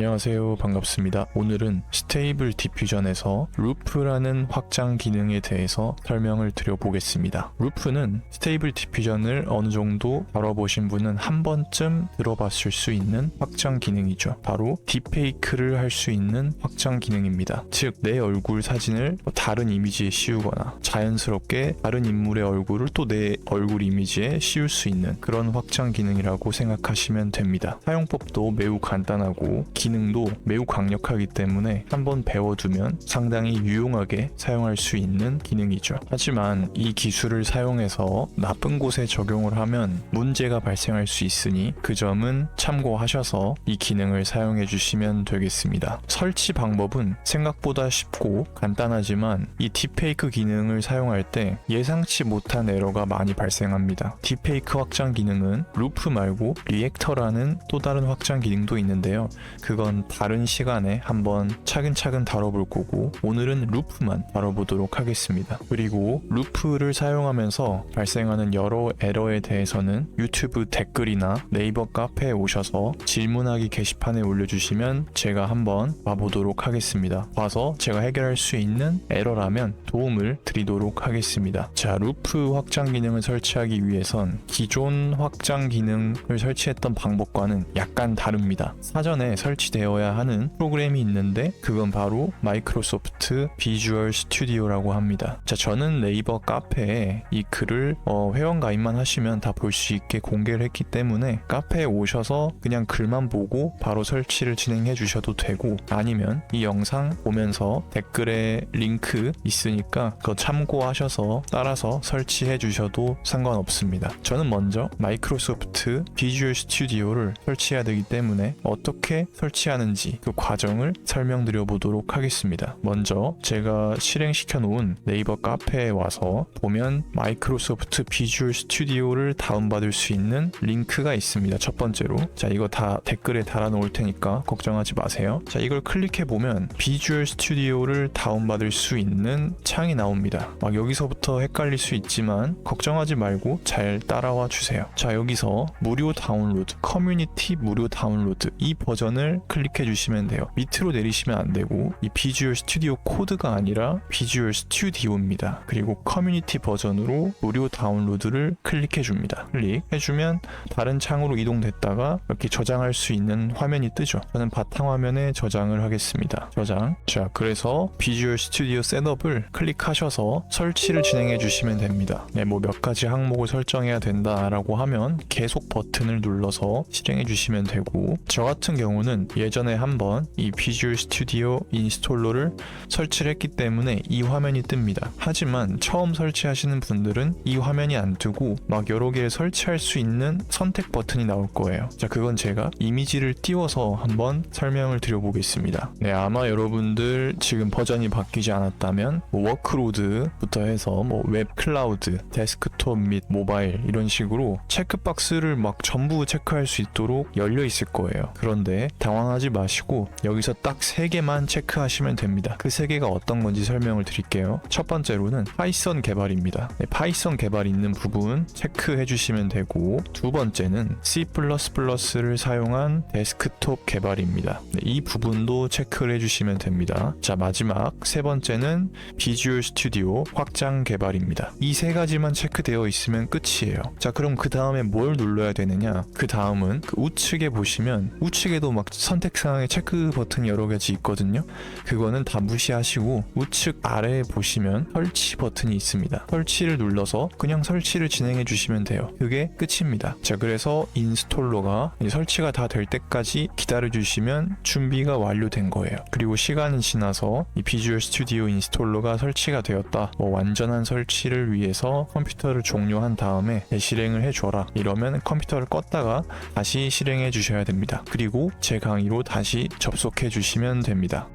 안녕하세요, 반갑습니다. 오늘은 스테이블 디퓨전에서 루프라는 확장 기능에 대해서 설명을 드려보겠습니다. 루프는 스테이블 디퓨전을 어느 정도 다뤄보신 분은 한 번쯤 들어봤을 수 있는 확장 기능이죠. 바로 딥페이크를 할 수 있는 확장 기능입니다. 즉, 내 얼굴 사진을 다른 이미지에 씌우거나 자연스럽게 다른 인물의 얼굴을 또 내 얼굴 이미지에 씌울 수 있는 그런 확장 기능이라고 생각하시면 됩니다. 사용법도 매우 간단하고 기능도 매우 강력하기 때문에 한번 배워두면 상당히 유용하게 사용할 수 있는 기능이죠. 하지만 이 기술을 사용해서 나쁜 곳에 적용을 하면 문제가 발생할 수 있으니 그 점은 참고하셔서 이 기능을 사용해 주시면 되겠습니다. 설치 방법은 생각보다 쉽고 간단하지만 이 딥페이크 기능을 사용할 때 예상치 못한 에러가 많이 발생합니다. 딥페이크 확장 기능은 루프 말고 리액터라는 또 다른 확장 기능도 있는데요. 그건 다른 시간에 한번 차근차근 다뤄볼 거고 오늘은 루프만 다뤄보도록 하겠습니다. 그리고 루프를 사용하면서 발생하는 여러 에러에 대해서는 유튜브 댓글이나 네이버 카페에 오셔서 질문하기 게시판에 올려주시면 제가 한번 봐보도록 하겠습니다. 봐서 제가 해결할 수 있는 에러라면 도움을 드리도록 하겠습니다. 자, 루프 확장 기능을 설치하기 위해선 기존 확장 기능을 설치했던 방법과는 약간 다릅니다. 사전에 설치되어야 하는 프로그램이 있는데 그건 바로 마이크로소프트 비주얼 스튜디오라고 합니다. 자, 저는 네이버 카페에 이 글을 회원 가입만 하시면 다 볼 수 있게 공개를 했기 때문에 카페에 오셔서 그냥 글만 보고 바로 설치를 진행해 주셔도 되고 아니면 이 영상 보면서 댓글에 링크 있으니까 그거 참고하셔서 따라서 설치해 주셔도 상관없습니다. 저는 먼저 마이크로소프트 비주얼 스튜디오를 설치해야 되기 때문에 어떻게 설치하는지 그 과정을 설명드려 보도록 하겠습니다. 먼저 제가 실행시켜 놓은 네이버 카페에 와서 보면 마이크로소프트 비주얼 스튜디오를 다운받을 수 있는 링크가 있습니다. 첫 번째로 자, 이거 다 댓글에 달아 놓을 테니까 걱정하지 마세요. 자, 이걸 클릭해 보면 비주얼 스튜디오를 다운받을 수 있는 창이 나옵니다. 막 여기서부터 헷갈릴 수 있지만 걱정하지 말고 잘 따라와 주세요. 자, 여기서 무료 다운로드, 커뮤니티 무료 다운로드 이 버전을 클릭해 주시면 돼요. 밑으로 내리시면 안 되고 이 비주얼 스튜디오 코드가 아니라 비주얼 스튜디오입니다. 그리고 커뮤니티 버전으로 무료 다운로드를 클릭해 줍니다. 클릭해주면 다른 창으로 이동됐다가 이렇게 저장할 수 있는 화면이 뜨죠. 저는 바탕화면에 저장을 하겠습니다. 저장. 자, 그래서 비주얼 스튜디오 셋업을 클릭하셔서 설치를 진행해 주시면 됩니다. 네, 뭐 몇 가지 항목을 설정해야 된다라고 하면 계속 버튼을 눌러서 실행해 주시면 되고 저 같은 경우는 예전에 한번 이 비주얼 스튜디오 인스톨러를 설치를 했기 때문에 이 화면이 뜹니다. 하지만 처음 설치하시는 분들은 이 화면이 안 뜨고 막 여러 개를 설치할 수 있는 선택 버튼이 나올 거예요. 자, 그건 제가 이미지를 띄워서 한번 설명을 드려보겠습니다. 네, 아마 여러분들 지금 버전이 바뀌지 않았다면 워크로드부터 해서 웹 클라우드, 데스크톱 및 모바일 이런 식으로 체크박스를 막 전부 체크할 수 있도록 열려 있을 거예요. 그런데 당황하지 마시고 여기서 딱 3개만 체크하시면 됩니다. 그 3개가 어떤 건지 설명을 드릴게요. 첫 번째로는 파이썬 개발입니다. 네, 파이썬 개발 있는 부분 체크해 주시면 되고 두 번째는 C++를 사용한 데스크톱 개발입니다. 네, 이 부분도 체크를 해주시면 됩니다. 자, 마지막 세 번째는 비주얼 스튜디오 확장 개발입니다. 이 3가지만 체크되어 있으면 끝이에요. 자, 그럼 그 다음에 뭘 눌러야 되느냐? 그 다음은 그 우측에 보시면 우측에도 막 선택사항에 체크 버튼이 여러 가지 있거든요. 그거는 다 무시하시고 우측 아래에 보시면 설치 버튼이 있습니다. 설치를 눌러서 그냥 설치를 진행해 주시면 돼요. 그게 끝입니다. 자, 그래서 인스톨러가 설치가 다 될 때까지 기다려 주시면 준비가 완료된 거예요. 그리고 시간이 지나서 이 비주얼 스튜디오 인스톨러가 설치가 되었다. 완전한 설치를 위해서 컴퓨터를 종료한 다음에 실행을 해줘라. 이러면 컴퓨터를 껐다가 다시 실행해 주셔야 됩니다. 그리고 제 강의로 다시 접속해 주시면 됩니다.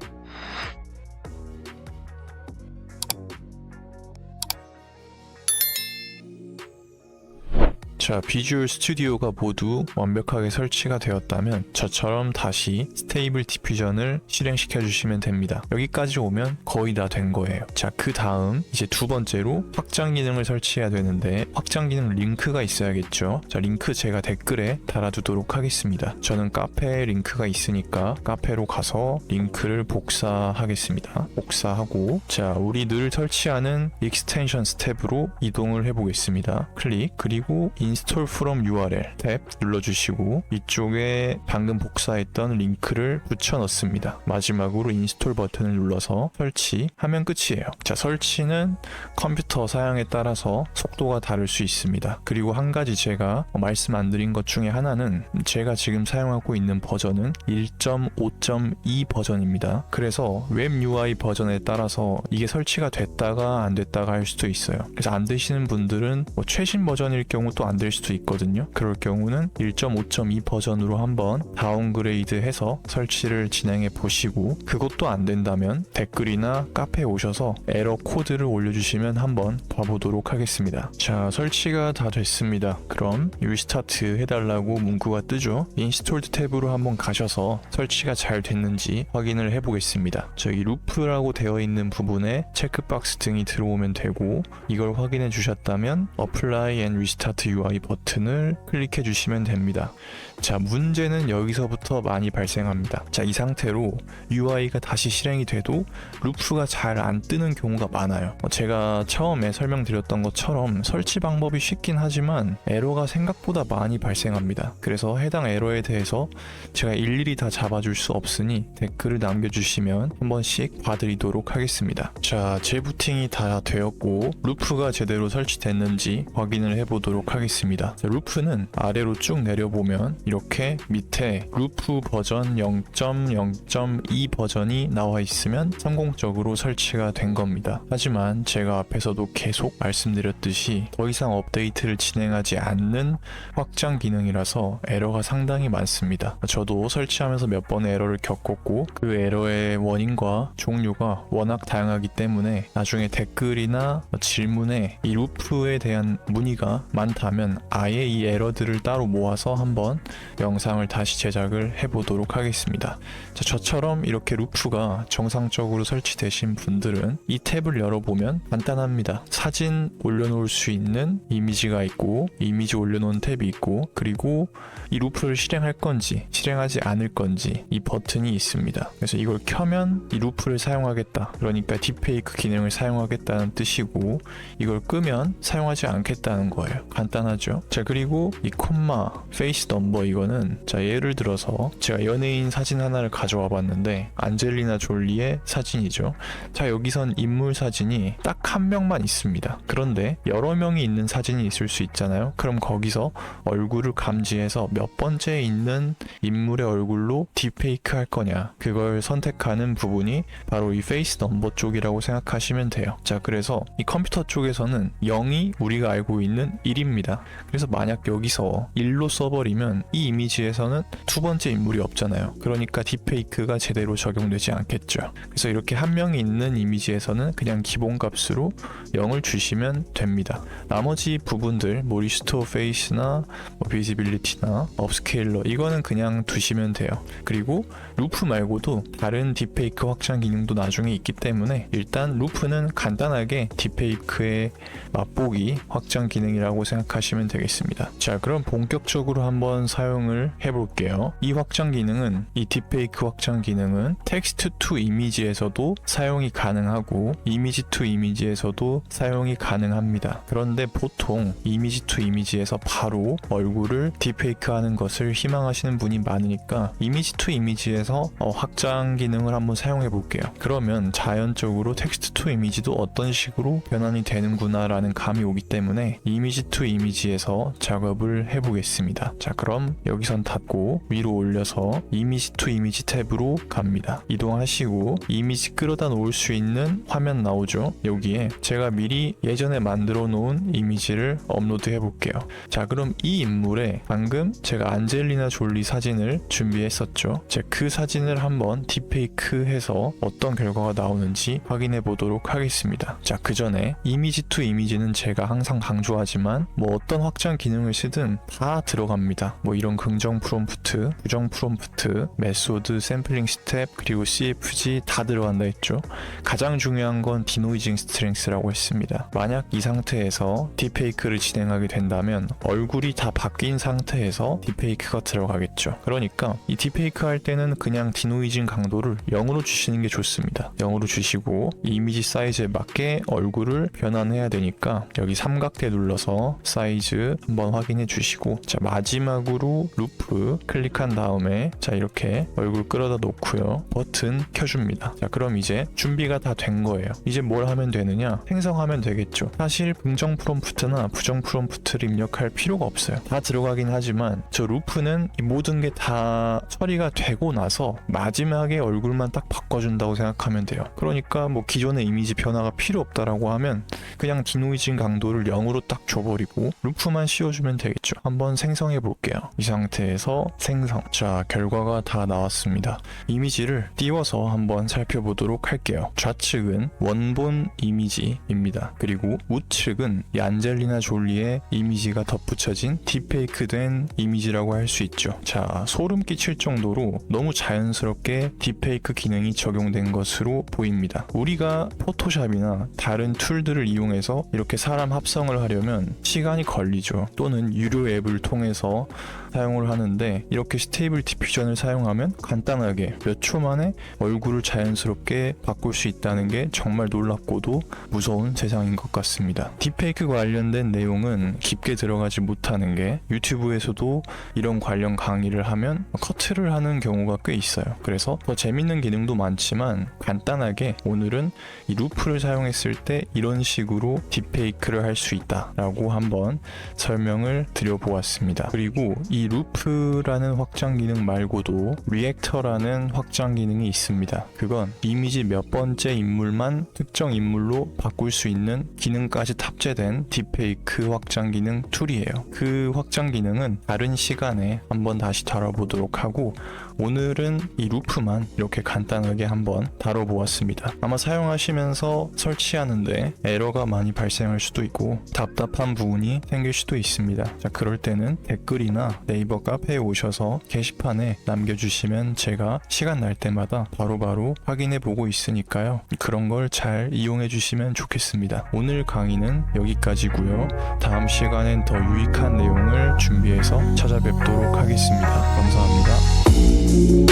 자, 자, 비주얼 스튜디오가 모두 완벽하게 설치가 되었다면 저처럼 다시 스테이블 디퓨전을 실행시켜 주시면 됩니다. 여기까지 오면 거의 다 된 거예요. 자, 그 다음 이제 두 번째로 확장 기능을 설치해야 되는데 확장 기능 링크가 있어야겠죠. 자, 링크 제가 댓글에 달아두도록 하겠습니다. 저는 카페에 링크가 있으니까 카페로 가서 링크를 복사하겠습니다. 복사하고, 자, 우리 늘 설치하는 익스텐션스 탭으로 이동을 해보겠습니다. 클릭, 그리고 Install from URL 탭 눌러주시고 이쪽에 방금 복사했던 링크를 붙여 넣습니다. 마지막으로 인스톨 버튼을 눌러서 설치하면 끝이에요. 자, 설치는 컴퓨터 사양에 따라서 속도가 다를 수 있습니다. 그리고 한 가지 제가 말씀 안 드린 것 중에 하나는 제가 지금 사용하고 있는 버전은 1.5.2 버전입니다. 그래서 웹 UI 버전에 따라서 이게 설치가 됐다가 안 됐다가 할 수도 있어요. 그래서 안 되시는 분들은 최신 버전일 경우 또 안 될 수도 있거든요. 그럴 경우는 1.5.2 버전으로 한번 다운그레이드 해서 설치를 진행해 보시고, 그것도 안 된다면 댓글이나 카페에 오셔서 에러 코드를 올려주시면 한번 봐보도록 하겠습니다. 자, 설치가 다 됐습니다. 그럼 리스타트 해달라고 문구가 뜨죠. 인스톨드 탭으로 한번 가셔서 설치가 잘 됐는지 확인을 해보겠습니다. 저기 루프라고 되어 있는 부분에 체크박스 등이 들어오면 되고, 이걸 확인해 주셨다면 Apply and Restart UI 버튼을 클릭해 주시면 됩니다. 자, 문제는 여기서부터 많이 발생합니다. 자, 이 상태로 UI가 다시 실행이 돼도 루프가 잘 안 뜨는 경우가 많아요. 제가 처음에 설명드렸던 것처럼 설치 방법이 쉽긴 하지만 에러가 생각보다 많이 발생합니다. 그래서 해당 에러에 대해서 제가 일일이 다 잡아줄 수 없으니 댓글을 남겨주시면 한 번씩 봐드리도록 하겠습니다. 자, 재부팅이 다 되었고 루프가 제대로 설치됐는지 확인을 해보도록 하겠습니다. 자, 루프는 아래로 쭉 내려보면 이렇게 밑에 루프 버전 0.0.2 버전이 나와 있으면 성공적으로 설치가 된 겁니다. 하지만 제가 앞에서도 계속 말씀드렸듯이 더 이상 업데이트를 진행하지 않는 확장 기능이라서 에러가 상당히 많습니다. 저도 설치하면서 몇 번의 에러를 겪었고 그 에러의 원인과 종류가 워낙 다양하기 때문에 나중에 댓글이나 질문에 이 루프에 대한 문의가 많다면 아예 이 에러들을 따로 모아서 한번 영상을 다시 제작을 해보도록 하겠습니다. 자, 저처럼 이렇게 루프가 정상적으로 설치되신 분들은 이 탭을 열어보면 간단합니다. 사진 올려놓을 수 있는 이미지가 있고 이미지 올려놓은 탭이 있고, 그리고 이 루프를 실행할 건지 실행하지 않을 건지 이 버튼이 있습니다. 그래서 이걸 켜면 이 루프를 사용하겠다, 그러니까 딥페이크 기능을 사용하겠다는 뜻이고, 이걸 끄면 사용하지 않겠다는 거예요. 간단하죠? 자, 그리고 이 콤마, 페이스 넘버, 이거는 자, 예를 들어서 제가 연예인 사진 하나를 가져와 봤는데 안젤리나 졸리의 사진이죠. 자, 여기선 인물 사진이 딱 한 명만 있습니다. 그런데 여러 명이 있는 사진이 있을 수 있잖아요. 그럼 거기서 얼굴을 감지해서 몇 번째 있는 인물의 얼굴로 딥페이크 할 거냐, 그걸 선택하는 부분이 바로 이 페이스 넘버 쪽이라고 생각하시면 돼요. 자, 그래서 이 컴퓨터 쪽에서는 0이 우리가 알고 있는 1입니다. 그래서 만약 여기서 1로 써버리면 이 이미지에서는 두 번째 인물이 없잖아요. 그러니까 딥페이크가 제대로 적용되지 않겠죠. 그래서 이렇게 한 명이 있는 이미지에서는 그냥 기본값으로 0을 주시면 됩니다. 나머지 부분들 뭐 리스토어 페이스나 뭐 비지빌리티나 업스케일러, 이거는 그냥 두시면 돼요. 그리고 루프 말고도 다른 딥페이크 확장 기능도 나중에 있기 때문에 일단 루프는 간단하게 딥페이크의 맛보기 확장 기능이라고 생각하시면 되겠습니다. 자, 그럼 본격적으로 한번 사용을 해볼게요. 이 확장 기능은, 이 딥페이크 확장 기능은 텍스트 투 이미지에서도 사용이 가능하고 이미지 투 이미지에서도 사용이 가능합니다. 그런데 보통 이미지 투 이미지에서 바로 얼굴을 딥페이크 하는 것을 희망하시는 분이 많으니까 이미지 투 이미지에서 확장 기능을 한번 사용해 볼게요. 그러면 자연적으로 텍스트 투 이미지도 어떤 식으로 변환이 되는구나 라는 감이 오기 때문에 이미지 투 이미지에서 작업을 해보겠습니다. 자, 그럼 여기선 닫고 위로 올려서 이미지 투 이미지 탭으로 갑니다. 이동하시고 이미지 끌어다 놓을 수 있는 화면 나오죠. 여기에 제가 미리 예전에 만들어 놓은 이미지를 업로드 해볼게요. 자, 그럼 이 인물에 방금 제가 안젤리나 졸리 사진을 준비했었죠. 자, 그 사진을 한번 딥페이크 해서 어떤 결과가 나오는지 확인해 보도록 하겠습니다. 자, 그 전에 이미지 투 이미지는 제가 항상 강조하지만 뭐 어떤 어떤 확장 기능을 쓰든 다 들어갑니다. 뭐 이런 긍정 프롬프트, 부정 프롬프트, 메소드, 샘플링 스텝, 그리고 CFG 다 들어간다 했죠. 가장 중요한 건 디노이징 스트렝스라고 했습니다. 만약 이 상태에서 딥페이크를 진행하게 된다면 얼굴이 다 바뀐 상태에서 딥페이크가 들어가겠죠. 그러니까 이 딥페이크 할 때는 그냥 디노이징 강도를 0으로 주시는 게 좋습니다. 0으로 주시고 이 이미지 사이즈에 맞게 얼굴을 변환해야 되니까 여기 삼각대 눌러서 사이즈 한번 확인해 주시고, 자 마지막으로 루프 클릭한 다음에 자 이렇게 얼굴 끌어다 놓고요, 버튼 켜줍니다. 자 그럼 이제 준비가 다 된 거예요. 이제 뭘 하면 되느냐, 생성하면 되겠죠. 사실 긍정 프롬프트나 부정 프롬프트를 입력할 필요가 없어요. 다 들어가긴 하지만 저 루프는 이 모든 게 다 처리가 되고 나서 마지막에 얼굴만 딱 바꿔준다고 생각하면 돼요. 그러니까 뭐 기존의 이미지 변화가 필요 없다라고 하면 그냥 디노이징 강도를 0으로 딱 줘버리고 루프만 씌워주면 되겠죠. 한번 생성해 볼게요. 이 상태에서 생성. 자 결과가 다 나왔습니다. 이미지를 띄워서 한번 살펴보도록 할게요. 좌측은 원본 이미지입니다. 그리고 우측은 이 안젤리나 졸리의 이미지가 덧붙여진 딥페이크된 이미지라고 할 수 있죠. 자 소름 끼칠 정도로 너무 자연스럽게 딥페이크 기능이 적용된 것으로 보입니다. 우리가 포토샵이나 다른 툴들을 이용해서 이렇게 사람 합성을 하려면 시간이 걸리죠. 또는 유료 앱을 통해서 사용을 하는데 이렇게 스테이블 디퓨전을 사용하면 간단하게 몇 초 만에 얼굴을 자연스럽게 바꿀 수 있다는 게 정말 놀랍고도 무서운 세상인 것 같습니다. 딥페이크 관련된 내용은 깊게 들어가지 못하는 게 유튜브에서도 이런 관련 강의를 하면 커트를 하는 경우가 꽤 있어요. 그래서 더 재밌는 기능도 많지만 간단하게 오늘은 이 루프를 사용했을 때 이런 식으로 딥페이크를 할 수 있다라고 한번 설명을 드려보았습니다. 그리고 이 루프라는 확장 기능 말고도 리액터라는 확장 기능이 있습니다. 그건 이미지 몇 번째 인물만 특정 인물로 바꿀 수 있는 기능까지 탑재된 딥페이크 확장 기능 툴이에요. 그 확장 기능은 다른 시간에 한번 다시 다뤄보도록 하고 오늘은 이 루프만 이렇게 간단하게 한번 다뤄보았습니다. 아마 사용하시면서 설치하는데 에러가 많이 발생할 수도 있고 답답한 부분이 생길 수도 있습니다. 자, 그럴 때는 댓글이나 네이버 카페에 오셔서 게시판에 남겨주시면 제가 시간 날 때마다 바로바로 확인해 보고 있으니까요. 그런 걸 잘 이용해 주시면 좋겠습니다. 오늘 강의는 여기까지고요. 다음 시간엔 더 유익한 내용을 준비해서 찾아뵙도록 하겠습니다. 감사합니다.